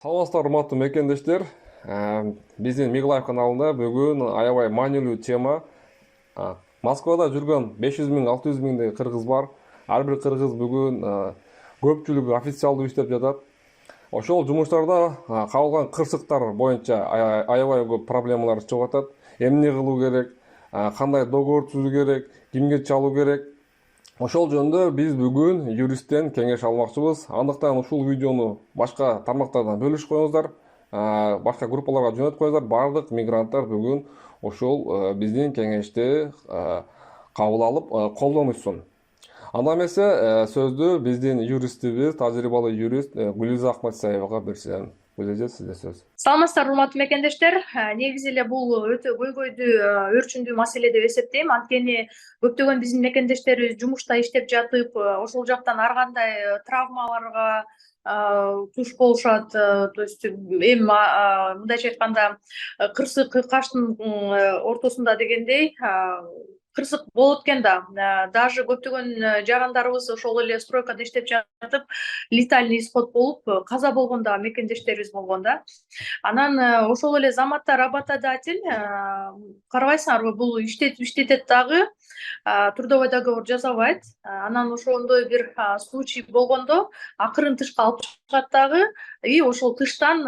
Саламатсыздар, урматтуу мекендештер. Биздин Миглайф каналында бүгүн аябай маанилүү тема. Москвада жүргөн 500 миң, 600 миңдей кыргыз бар. Ар бир кыргыз бүгүн көпчүлүгү официалдуу иштеп жатат. Ошол жумуштарда кабылган кырсыктар боюнча аябай көп проблемалар чыгып атат. Эмне кылуу керек, кандай договор түзүү керек, кимге чалуу керек. Ошол жөнүндө биз бүгүн юристтен кеңеш алмакчыбыз. Андыктан ушул видеону башка тармактардан бөлүшүп коюңуздар, башка группаларга жөнөтүп коюңуздар. Бардык мигранттар бүгүн ошол биздин кеңешти кабыл алып колдонушсун. Анда эмесе сөздү биздин юристибиз, тажрыйбалуу юрист Гүлиза Акматсаевага берсем. Гүлиза, сизде сөз. Саламатсыздар, урматтуу мекендештер. Негизи эле бул өтө көйгөйдүү, өрчүндүү маселе деп эсептейм. Анткени көптөгөн биздин мекендештерибиз жумушта иштеп жатып, ошол жактан ар кандай травмаларга туш болушат. То есть эми мындайча айтканда кырсык кыйкаштын ортосунда дегендей кырсык болот экен да. Даже көптөгөн жарандарыбыз ошол эле стройкада иштеп жатып, летальный исход болуп каза болгон да мекендештерибиз болгон да. Анан ошол эле заматта работодатель карабайсыңарбы, бул иштетет дагы, трудовой договор жасабайт. Анан ошондой бир случай болгондо акырын тышка алып чыгат дагы, и ошол тыштан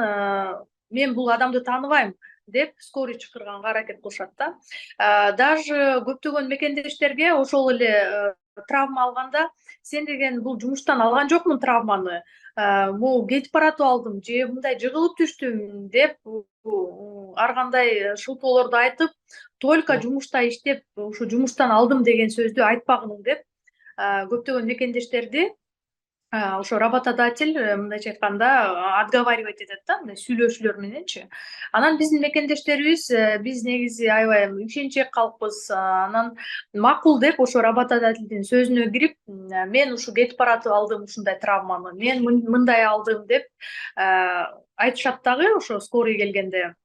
мен бул адамды тааныбайм деп скорый чакырганга аракет кылышат да. Даже көптөгөн мекендештерге ошол эле травма алганда сен деген бул жумуштан алган жокмун травманы, могу кетип баратып алдым же мындай жыгылып түштүм деп ар кандай шылтоолорду айтып, только жумушта иштеп ушу жумуштан алдым деген сөздү айтпагыла деп көптөгөн мекендештерди ошо работодатель мындайча айтканда отговаривать этет да, мындай сүйлөшүүлөр мененчи. Анан биздин мекендештерибиз биз негизи аябай ишенчек калкпыз. Анан макул деп ошо работодательдин сөзүнө кирип, мен ушу кетип баратып алдым ушундай травманы, мен мындай алдым деп айтышат дагы ошо скорый келгенде.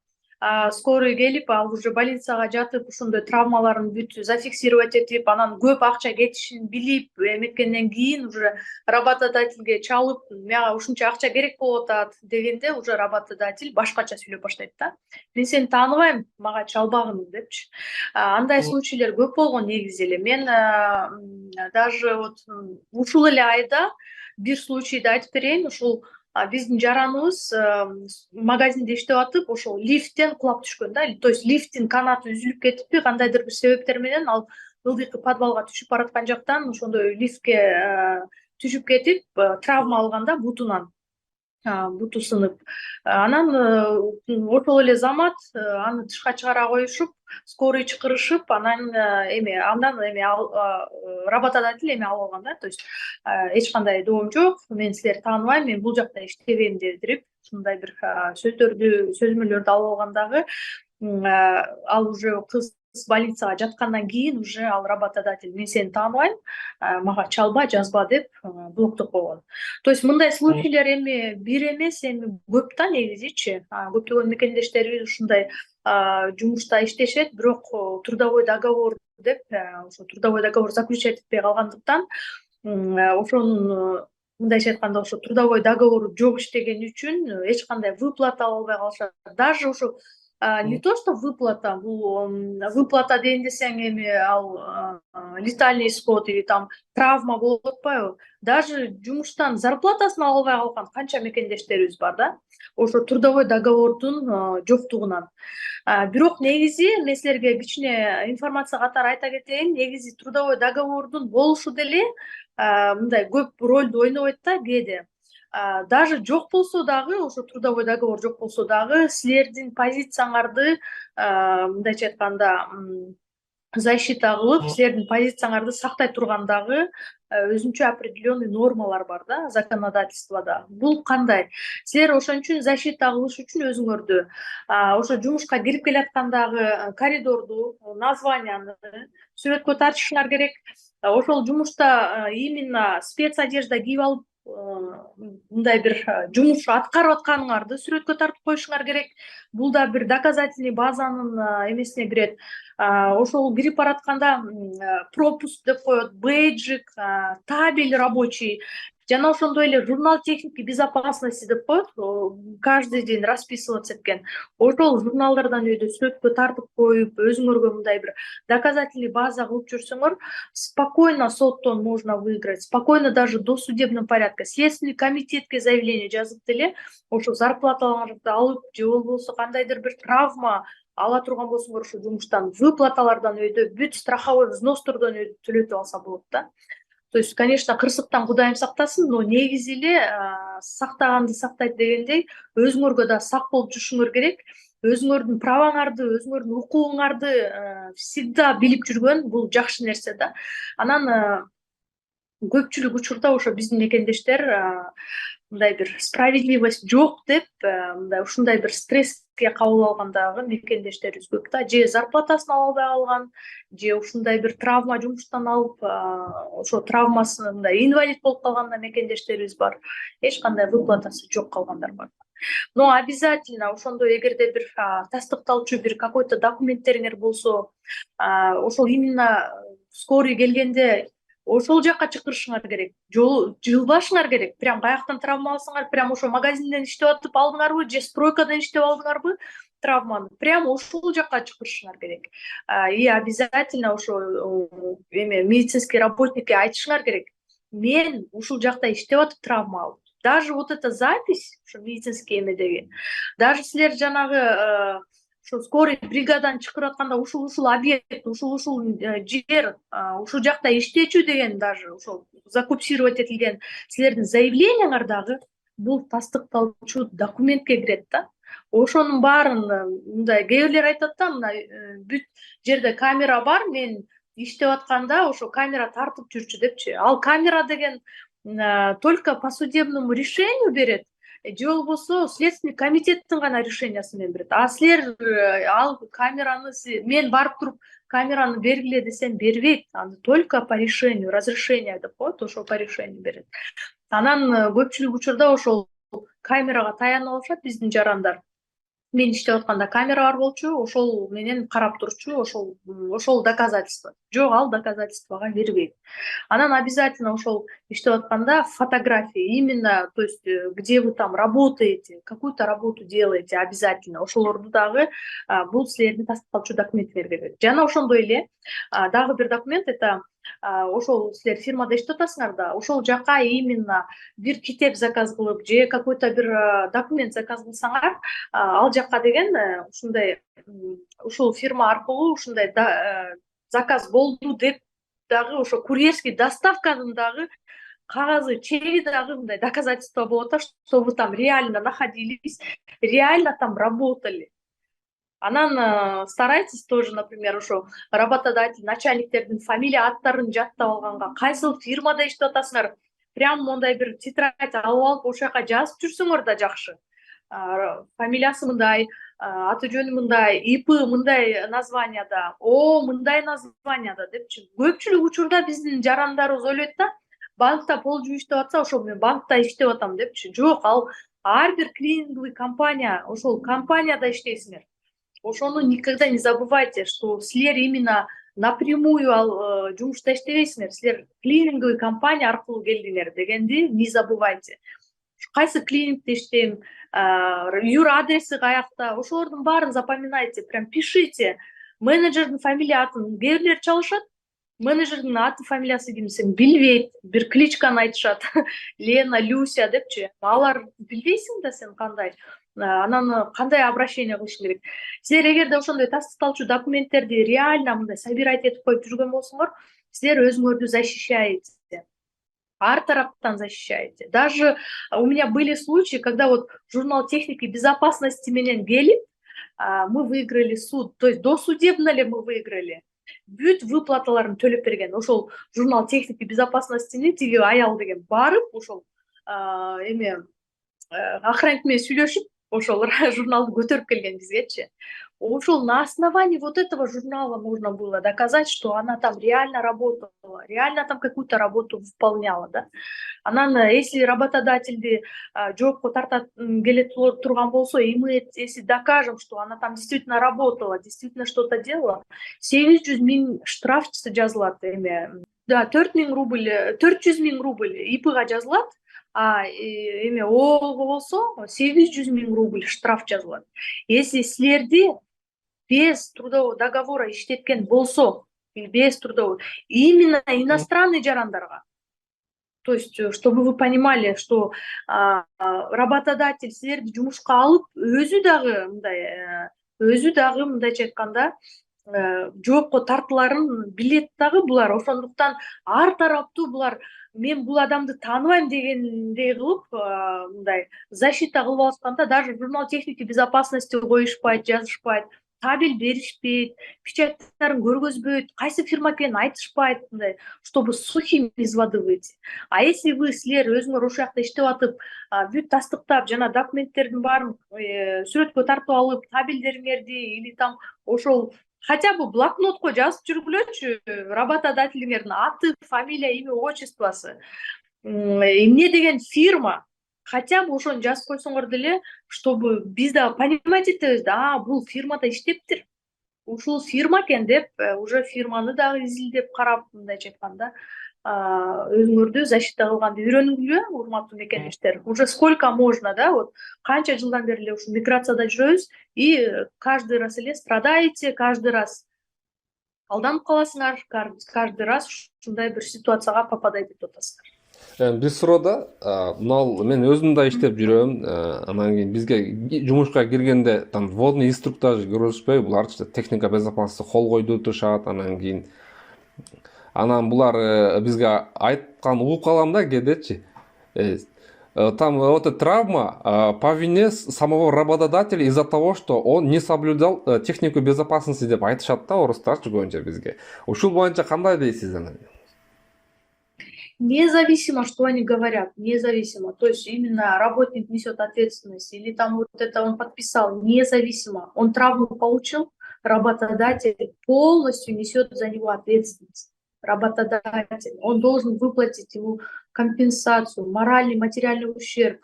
Скорый келип, ал уже больницага жатып, ошондой травмаларын бүт зафиксировать этип, анан көп акча кетишин билип эметкенден кийин уже работодательге чалып, мага ушунча акча керек болуп атат дегенде, уже работодатель башкача сүйлөп баштайт да. Мен сени тааныбайм, мага чалбагын депчи. Андай случайлар көп болгон негизи эле. Мен даже вот ушул эле айда бир случайды айтып берейин. Ушул биздин жараныбыз магазинде иштеп атып, ошол лифттен кулап түшкөн да. То есть лифттин канаты үзүлүп кетиппи, кандайдыр бир себептер менен ал ылдыйкы подвалга түшүп бараткан жактан ошондой лифтке түшүп кетип, травма алган да бутунан. Буту сынып. Анан ошол эле замат аны тышка чыгара коюшуп, скорый чакырышып, андан эми работодатель эме алып алган да. То есть эч кандай доом жок, мен силерди тааныбайм, мен бул жакта иштебейм деп ушундай бир сөзмөлөрдү алып алган дагы. Ал уже кыз больницага жаткандан кийин уже ал работодатель мен сени тааныбайм, мага чалба, жазба деп блоктоп койгон. То есть мындай случайлар эми бир эмес, эми көп да негизичи. Көптөгөн мекендештерибиз ушундай жумушта иштешет, бирок трудовой договор деп ошо трудовой договор заключать этпей калгандыктан ошонун мындайча айтканда ошо трудовой договору жок иштегени үчүн эч кандай выплата ала албай калышат. Даже ошо не то что выплата, бул выплата дейин десең эми ал летальный исход или там травма болуп атпайбы? Даже жумуштан зарплатасын ала албай калган канча мекендештерибиз бар да, ошо трудовой договордун жоктугунан. Бирок негизи мен силерге кичине информация катары айта кетейин. Негизи трудовой договордун болушу деле мындай көп ролду ойнобойт да кээде. Даже жок болсо дагы, ошо трудовой договор жок болсо дагы, силердин позицияңарды мындайча айтканда защита кылып, силердин позицияңарды сактай турган дагы өзүнчө определенный нормалар бар да законодательствода. Бул кандай? Силер ошон үчүн защита кылыш үчүн өзүңөрдү ошо жумушка кирип келаткандагы коридорду, названияны сүрөткө тартышыңар керек. Ошол жумушта именно спецодежда кийип алып мындай бир жумуш аткарып атканыңарды сүрөткө тартып коюшуңар керек. Бул да бир доказательный базанын эмесине кирет. Ошол кирип баратканда пропуск деп коет, бейджик, табель рабочий. жана ошондой эле журнал техники безопасности деп коет, каждый день расписываться экен. Ошол журналдардан өйдө сүрөткө тартып коюп, өзүңөргө мындай бир доказательный база кылып жүрсөңөр, спокойно соттон можно выиграть, спокойно даже до судебном порядке. Следственный комитетке заявление жазып деле, ошо зарплаталарыңызды алып, же болбосо кандайдыр бир травма ала турган болсоңор ошо жумуштан, выплаталардан өйдө бүт страховой взностордон өйдө төлөтүп алса болот да. То есть, конечно, кырсыктан Кудайым сактасын, но негизи эле сактаганды сактайт дегендей, өзүңөргө да сак болуп жүрүшүңөр керек. Өзүңөрдүн праваңарды, өзүңөрдүн укугуңарды всегда билип жүргөн бул жакшы нерсе да. Анан көпчүлүк учурда ошо биздин мекендештер мындай бир справедливость жок деп, мындай ушундай бир стресске кабыл алгандагы мекендештерибиз көп да. Же зарплатасын ала албай калган, же ушундай бир травма жумуштан алып, ошо травмасы мындай инвалид болуп калган да мекендештерибиз бар. Эч кандай выплатасы жок калгандар бар. Но обязательно ошондой эгерде бир тастыкталчу бир какой-то документтериңер болсо, ошол именно скорый келгенде ошол жакка чакырышыңар керек. Жылбашыңар керек. Прям каяктан травма алсаңар, прям ошо магазинден иштеп атып алдыңарбы, же стройкадан иштеп алдыңарбы травманы, прям ошол жакка чакырышыңар керек. И обязательно ошо медицинский работникке айтышыңар керек. Мен ушул жакта иштеп атып травма алдым. Даже вот эта запись, ошо медицинский эмедеги, даже силер жанагы ошо скорый бригадан чакырып атканда ушул объект, ушул жер, ушул жакта иштечү деген даже ошол закупсировать этилген силердин заявлениеңар дагы бул тастыкталчу документке кирет да. Ошонун баарын мындай кээ бирлер айтат да, мына бүт жерде камера бар, мен иштеп атканда ошо камера тартып жүрчү депчи. Ал камера деген только по судебному решению берет, же болбосо следственный комитеттин гана решениясы менен берет. А силер ал камераны мен барып туруп камераны бергиле десем бербейт. Аны только по решению, разрешение деп коет, ошо по решению берет. Анан көпчүлүк учурда ошол камерага таянып алышат биздин жарандар. Мен иштеп атканда камера бар болчу, ошол менен карап турчу, ошол доказательство. Жок, ал доказательствого бербейт. Анан обязательно ошол иштеп атканда фотографии, именно, то есть где вы там работаете, какую-то работу делаете, обязательно ошолорду дагы бул силердин тастыкталчу документиңер керек. Жана ошондой эле дагы бир документ, это ошол силер фирмада иштеп атасыңар да, ошол жака именно бир китеп заказ кылып, же какой-то бир документ заказ кылсаңар, ал жака деген ушундай ушул фирма аркылуу ушундай заказ болду деп дагы ошо курьерский доставканын дагы кагазы, чеги дагы мындай доказательство болот да, что вы там реально находились, реально там работали. Анан старайтесь тоже, например, ошо работодатель, начальниктердин фамилия аттарын жаттап алганга, кайсыл фирмада иштеп атасыңар, прям мондай бир тетрадь алып алып ошол жака жазып жүрсөңөр да жакшы. Фамилиясы мындай, аты жөнү мындай, ИП мындай названияда, мындай названияда депчи. Көпчүлүк учурда биздин жарандарыбыз ойлойт да, банкта пол жууп иштеп атса, ошо мен банкта иштеп атам депчи. Жок, ал ар бир клининговый компания, ошол компанияда иштейсиңер. Ошону никогда не забывайте, что силер именно напрямую ал жумушта иштебейсиңер, силер клининговый компания аркылуу келдиңер дегенди не забывайте. Кайсы клинингде иштейм, юр адреси каякта, ошолордун баарын запоминайте, прям пишите. Менеджердин фамилия атын кээ бирлер чалышат, менеджердин аты фамилиясы ким десең билбейт, бир кличканы айтышат, Лена, Люся депчи. Алар билбейсиң да сен кандай, анан кандай обращение кылышың керек. Силер эгерде ошондой тастыкталчу документтерди реально мындай собирать этип коюп жүргөн болсоңор, силер өзүңөрдү защищаете. Ар тараптан защищаете. Даже у меня были случаи, когда вот журнал техники безопасности менен келип, мы выиграли суд, то есть досудебно ли мы выиграли. Бүт выплаталарын төлөп берген. Ошол журнал техники безопасностини тиги аял деген барып, ошол охранник менен сүйлөшүп, ошол журналды көтөрүп келген бизгечи. Ошол на основании вот этого журнала можно было доказать, что она там реально работала, реально там какую-то работу выполняла, да. Анан, если работодательди жоопко тартат келе турган болсо, и мы если докажем, что она там действительно работала, действительно что-то делала, 800 000 штраф жазылат да, 400 000 рубль ИПга жазылат, а эме ОООго болсо 800 000 рубль штраф жазылат. Если силерди без трудового договора иштеткен болсо, без трудового, именно иностранный жарандарга. То есть, чтобы вы понимали, что работодатель силерди жумушка алып, өзү дагы мындайча айтканда жоопко тартыларын билет дагы булар. Ошондуктан ар тараптуу булар мен бул адамды тааныбайм дегендей кылып мындай защита кылып атканда даже журнал техники безопасности коюшпайт, жазышпайт, табель беришпейт, печаттарын көргөзбөйт, кайсы фирма экенин айтышпайт, мындай, чтобы сухим из воды выйти. А если силер өзүңөр ошол жакта иштеп атып, бүт тастыктап, жана документтердин баарын сүрөткө тартып алып, табелдериңерди или там ошол хотя бы блокнотко жазып жүргүлөчү, работодателиңердин аты, фамилия, имя, отчествосы, эмне деген фирма, хотя бы ошону жазып койсоңор деле, чтобы биз да понимать этебиз да, бул фирмада иштептир, ушул фирма экен деп, уже фирманы дагы изилдеп карап, мындайча айтканда, өзүңөрдү защита кылганды үйрөнгүлө, урматтуу мекендештер. Уже сколько можно, да, вот канча жылдан бери эле ушу миграцияда жүрөбүз, и каждый раз эле страдаете, каждый раз алданып каласыңар, каждый раз ушундай бир ситуацияга попадать этип атасыңар. Биз суроода мынал мен өзүм да иштеп жүрөм, анан кийин бизге жумушка киргенде там вводный инструктаж көрүшпөй, булар техника безопасности кол койду турушат, анан булар бизге айткан угуп калам да кээдечи. Там вот эта травма по вине самого работодателя из-за того, что он не соблюдал технику безопасности деп айтышат да орустарчы көбүнчө бизге. Ушул боюнча кандай дейсиз анан? Независимо, что они говорят, независимо. То есть именно работник несет ответственность, или там вот это он подписал, независимо. Он травму получил, работодатель полностью несет за него ответственность. Работодатель, он должен выплатить ему компенсацию, моральный, материальный ущерб,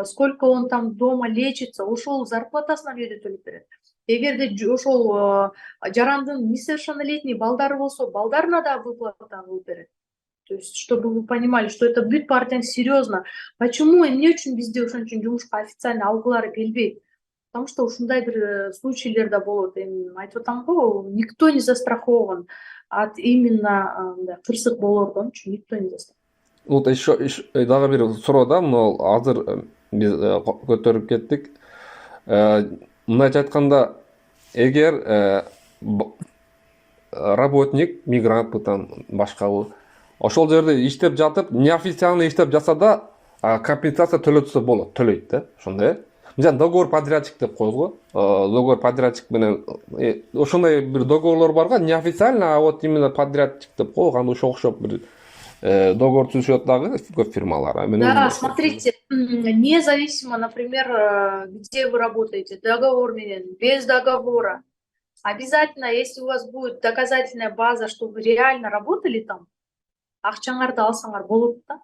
сколько он там дома лечится, ушел, зарплатасына берет төлөп берет. Эгерде ошол жарандын несовершеннолетний балдары болсо, балдарына да выплата кылып берет. То есть, чтобы вы понимали, что это бүт партияң серьезно. Почему эмне үчүн бизде ошон үчүн жумушка официально алгылары келбейт? Потому что ушундай бир случайлар да болот. Эми айтып атам го, никто не застрахован от именно кырсык болоордончу, никто не застрахован. Вот еще дагы бир суроо да, мына азыр биз көтөрүп кеттик. Мындайча айтканда, эгер работник, мигрант там башкабы ошол жерде иштеп жатып, неофициально иштеп жатса да компенсация төлөтсө болот, төлөйт да, ошондой. Мисалы договор подрядчик деп коебуз го. Договор подрядчик менен ошондой бир договорлор бар го, неофициально, а вот именно подрядчик деп коебуз, ошо окшоп бир договор түзүшөт дагы көп фирмалар. Да, смотрите, независимо, например, где вы работаете, договор менен, без договора, обязательно, если у вас будет доказательная база, что вы реально работали там, акчаңарды алсаңар болот да.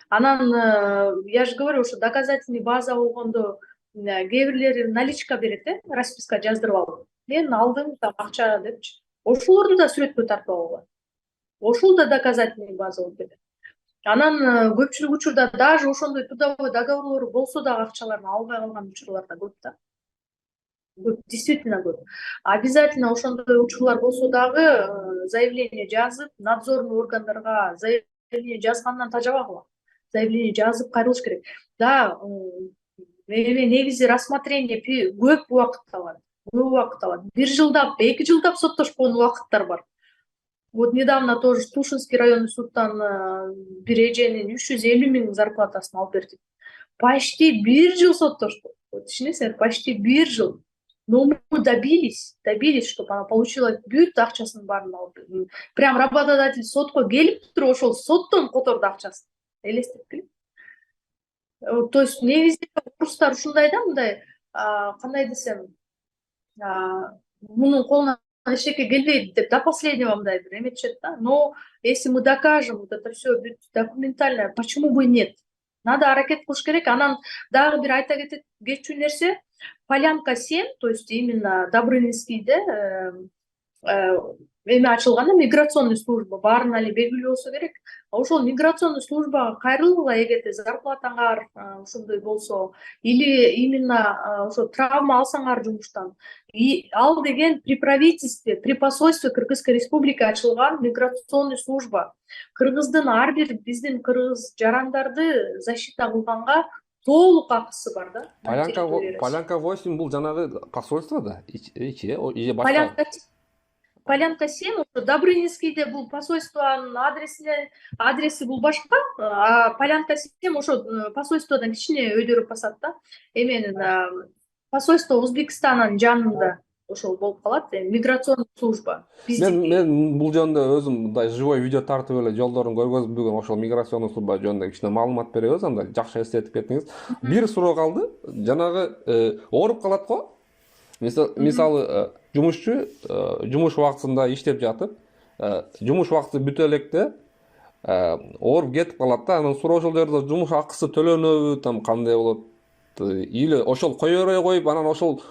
Анан я же говорю, что доказательный база болгондо кээ бирлери наличка берет, расписка жаздырып алып. Мен алдым там акча депчи. Ошолорду да сүрөткө тартып алган. Ошол да доказательный база болуп кетет. Анан көпчүлүк учурда даже ошондой трудовой договорлор болсо да акчаларын албай калган учурлар да көп да. Көп, действительно көп. Обязательно ошондой учурлар болсо дагы заявление жазып, надзорный органдарга заявление жазгандан тажабагыла. Заявление жазып кайрылыш керек. Да, негизи рассмотрение көп убакыт алат. Көп убакыт алат. 1 жылдап, 2 жылдап соттошкон убакыттар бар. Вот недавно тоже Тушинский районный судтан бир эженин 350 000 зарплатасын алып бердик. Почти 1 жыл соттошту. Вот түшүнөсүңөр, почти 1 жыл. Но мы добились, чтобы она получила бүт акчасын баарын алып. Прям работодатель сотко келип туруп ошол соттон которду акчасын. Элестеп келип. То есть негизи орустар ушундай да, мындай, кандай десем, мунун колунан эчтеке келбейт деп до последнего мындай бир эметишет да. Но если мы докажем вот это все документально, почему бы нет? Надо аракет кылыш керек. Анан дагы бир айта кетчү нерсе, Полянка 7, то есть именно Добрынинскийде эме ачылганда миграционный служба баарына эле белгилүү болсо керек. Ошол миграционный службага кайрылгыла эгерде зарплатаңар ошондой болсо или именно ошо травма алсаңар жумуштан, ал деген при правительстве, при посольстве Кыргызской республики ачылган миграционный служба. Кыргыздын ар бир биздин кыргыз жарандарды защита кылганга толук акысы бар да. Полянка 8 бул жанагы посольство да, же башка. Полянка 7, Добрынинскийде бул посольствонун адреси бул башка, а Полянка 7 ошо посольстводон кичине өйдөрүп басат да. Эменин посольство Өзбекстандын жанында ошол болуп калат, миграционный служба. Мен бул жөнүндө өзүм мындай живой видео тартып эле жолдорун көргөзүп бүгүн ошол миграционный служба жөнүндө кичине маалымат беребиз, анда жакшы эстетип кеттиңиз. Бир суроо калды. Жанагы ооруп калат го. Мисалы жумушчу жумуш убактысында иштеп жатып, жумуш убакыты бүтө электе ооруп кетип калат да, анан суроо ошол жерде жумуш акысы төлөнөбү, там кандай болот? Или ошол кое бере коюп, анан ошол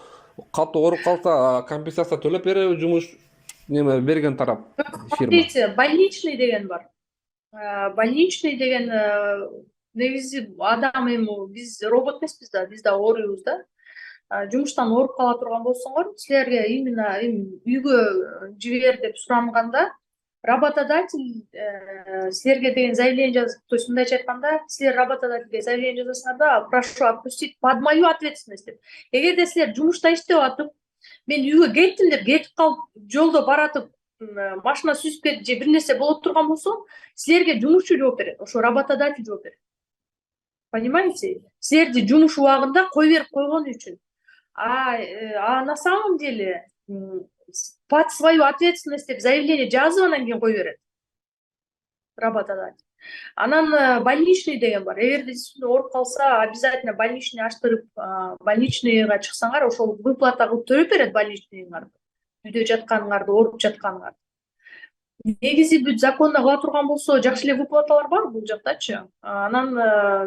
катуу ооруп калса компенсация төлөп береби жумуш неме берген тарап фирма? Больничный деген бар. Больничный деген негизи адам эми биз робот эмеспиз да, биз да ооруйбуз да. Жумуштан ооруп кала турган болсоңор, силерге именно үйгө жибер деп суранганда, работодатель силерге деген заявление жазып, то есть мындайча айтканда, силер работодательге заявление жазасыңар да, прошу отпустить под мою ответственность деп. Эгерде силер жумушта иштеп атып, мен үйгө кеттим деп кетип калып, жолдо баратып, машина сүзүп кетип же бир нерсе болот турган болсо, силерге жумушчу жооп берет, ошо работодатель жооп берет. Понимаете? Силерди жумуш убагында кой берип койгону үчүн. А на самом деле под свою ответственность деп заявление жазып анан кийин кой берет работодатель. Анан больничный деген бар. Эгерде ооруп калса, обязательно больничный аштырып, больничныйга чыксаңар, ошол выплата кылып төлөп берет больничныйыңарды. Үйдө жатканыңарды, ооруп жатканыңарды. Негизи бүт законно кыла турган болсо, жакшы эле выплаталар бар бул жактачы. Анан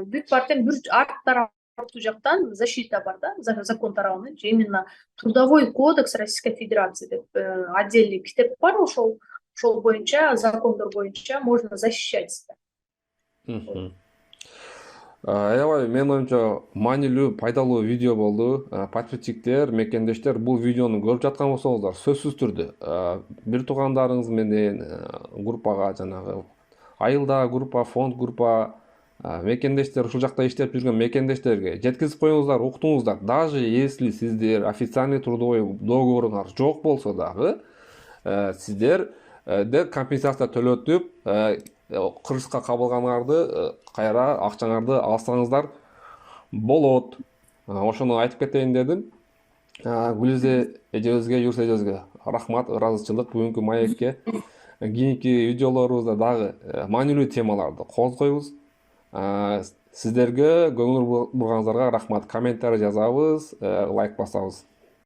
бүт партиян бир арт тараптуу жактан защита бар да, закон тарабынан. Именно Трудовой кодекс Российской Федерации деп отдельный китеп бар, ошол боюнча, закондор боюнча можно защищать себя. Аябай менин оюмча маанилүү, пайдалуу видео болду. Подписчиктер, мекендештер, бул видеону көрүп жаткан болсоңуздар, сөзсүз түрдө бир туугандарыңыз менен группага, жанагы айылдагы группа, фонд группа, мекендештер, ушул жакта иштеп жүргөн мекендештерге жеткизип коюңуздар, уктуңуздар. Даже если сиздер официальный трудовой договоруңар жок болсо дагы, сиздерде компенсация төлөтүп, кыргызга кабылганыңарды кайра акчаңарды алсаңыздар болот. Ошону айтып кетейин дедим. Гүлизе эжебизге, Юрс эжебизге рахмат, ыраазычылык бүгүнкү маекке. Кийинки видеолорубузда дагы маанилүү темаларды козгойбуз. Сиздерге көңүл бурганыңыздарга рахмат. Комментарий жазабыз, лайк басабыз.